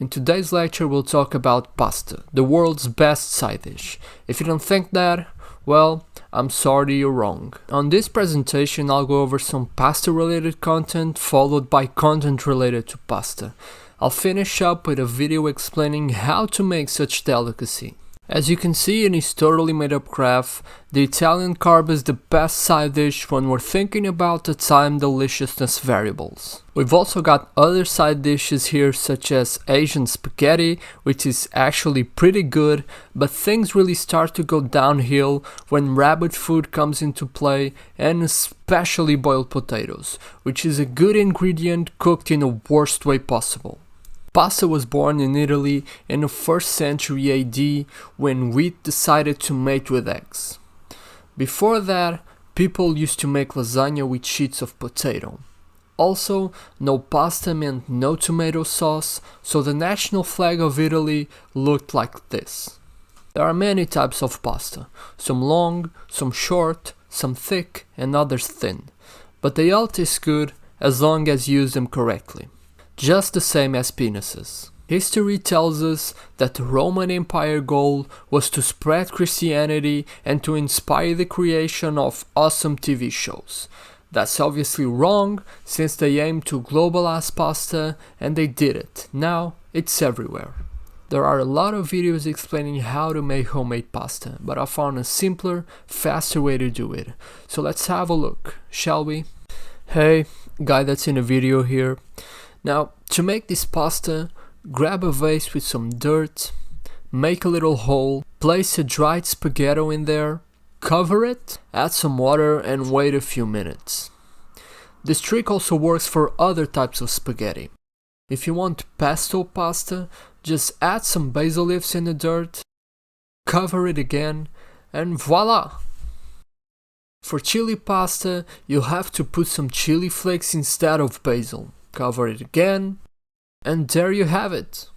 In today's lecture we'll talk about pasta, the world's best side dish. If you don't think that, well, I'm sorry, you're wrong. On this presentation I'll go over some pasta related content followed by content related to pasta. I'll finish up with a video explaining how to make such delicacy. As you can see in this totally made up graph, the Italian carb is the best side dish when we're thinking about the time deliciousness variables. We've also got other side dishes here such as Asian spaghetti, which is actually pretty good, but things really start to go downhill when rabbit food comes into play, and especially boiled potatoes, which is a good ingredient cooked in the worst way possible. Pasta was born in Italy in the 1st century AD when wheat decided to mate with eggs. Before that, people used to make lasagna with sheets of potato. Also, no pasta meant no tomato sauce, so the national flag of Italy looked like this. There are many types of pasta, some long, some short, some thick and others thin, but they all taste good as long as you use them correctly. Just the same as penises. History tells us that the Roman Empire goal was to spread Christianity and to inspire the creation of awesome TV shows. That's obviously wrong, since they aimed to globalize pasta, and they did it. Now it's everywhere. There are a lot of videos explaining how to make homemade pasta, but I found a simpler, faster way to do it. So let's have a look, shall we? Hey, guy that's in the video here. Now, to make this pasta, grab a vase with some dirt, make a little hole, place a dried spaghetti in there, cover it, add some water and wait a few minutes. This trick also works for other types of spaghetti. If you want pesto pasta, just add some basil leaves in the dirt, cover it again, and voila! For chili pasta, you'll have to put some chili flakes instead of basil. Cover it again, and there you have it.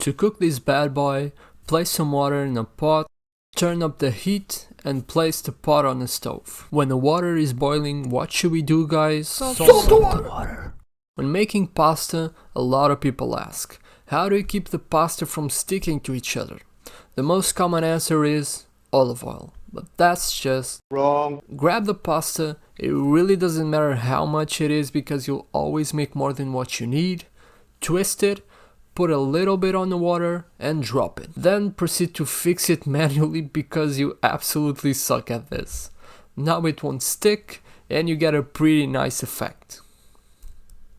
To cook this bad boy, place some water in a pot, turn up the heat and place the pot on the stove. When the water is boiling, what should we do, guys? Salt the water. When making pasta, a lot of people ask, how do you keep the pasta from sticking to each other? The most common answer is olive oil. But that's just wrong. Grab the pasta, it really doesn't matter how much it is because you'll always make more than what you need. Twist it, put a little bit on the water and drop it. Then proceed to fix it manually because you absolutely suck at this. Now it won't stick and you get a pretty nice effect.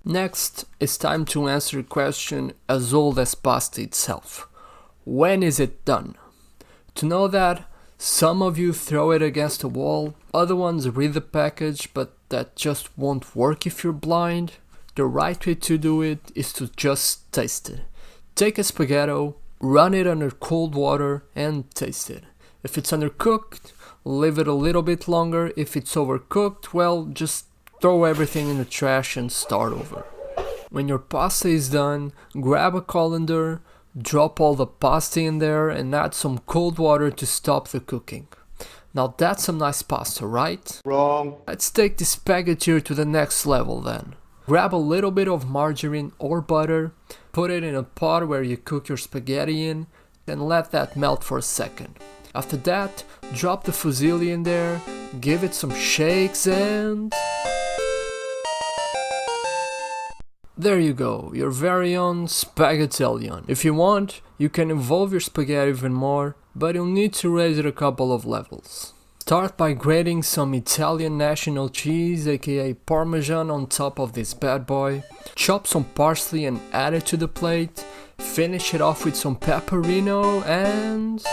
Next, it's time to answer a question as old as pasta itself. When is it done? To know that, some of you throw it against the wall, other ones read the package, but that just won't work if you're blind. The right way to do it is to just taste it. Take a spaghetti, run it under cold water and taste it. If it's undercooked, leave it a little bit longer. If it's overcooked, well, just throw everything in the trash and start over. When your pasta is done, grab a colander, drop all the pasta in there and add some cold water to stop the cooking. Now that's some nice pasta, right? Wrong. Let's take the spaghetti to the next level then. Grab a little bit of margarine or butter, put it in a pot where you cook your spaghetti in, and let that melt for a second. After that, drop the fusilli in there, give it some shakes and... there you go, your very own spaghettillion. If you want, you can evolve your spaghetti even more, but you'll need to raise it a couple of levels. Start by grating some Italian national cheese, aka Parmesan, on top of this bad boy. Chop some parsley and add it to the plate. Finish it off with some pepperino and...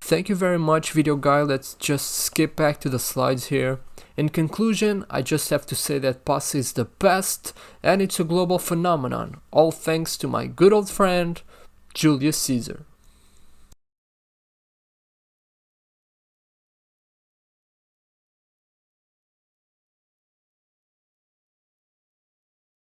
Thank you very much, video guy. Let's just skip back to the slides here. In conclusion, I just have to say that pasta is the best and it's a global phenomenon, all thanks to my good old friend, Julius Caesar.